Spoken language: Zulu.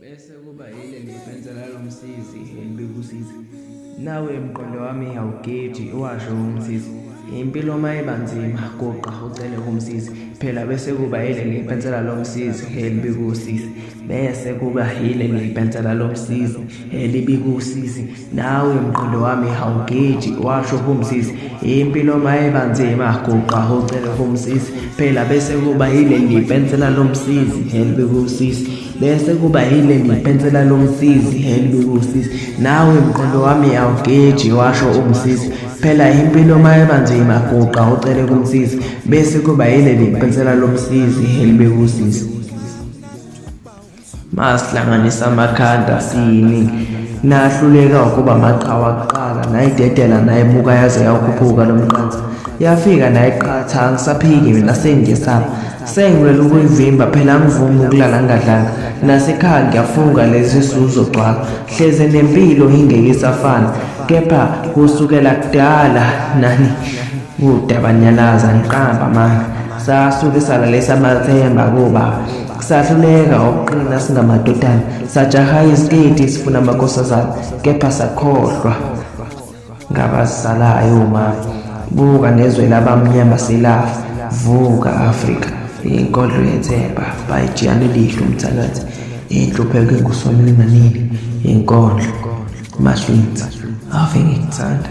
bese kuba yile lipensela lomsizi elibekusiza. Nawe mqondo wami awugeji washo umsizi, impilo mayiba nzima goqa ucele kumsizi, phela bese kuba yile lipensela lomsizi elibekusiza. Bese kuba yile lipensela lomsizi elibekusiza. Nawe mqondo wami awugeji washo kumsizi, impilo mayiba nzima goqa ucele kumsizi, phela bese kuba yile lipensela lomsizi elibekusiza. Bese kuba yile lipensela lomsizi elibekusiza. Nawe mqondo wami awugeji washo umsizi, phela impilo mayiba nzima goqa ucele kumsizi, bese kuba yile lipensela lomsizi elibekusiza. Masihlanganisa amakhanda siyiningi, nahluleka ukuba maqhawe kuqala, nayidedela nayibuka yaze yakhuphuka lomqansa, yafika nayiqatha angisaphiki mina sengiyesaba, sengilwela ukuyivimba phela angivumi ukulala ngadlanga, nasekhaya ngiyafunga lezi sizogcwala, hleze nempilo ingeke isafana, kepha kusukela kudala nani udabanyalaza niqamba manje, sasuke salalesa amathemba kuba sahluleka ukuqina singamadodana, sajaha isiketi sifuna amakhosazana, kepha sakhohlwa ngabazalayo mama. Buka nezwe labamnyama silafa, vuka Afrika, inkondlo yethemba bayijiyana elihle umthakathi, inhlupheko engusomlinganini, inkondlo Mashwinza ave ngikuthanda.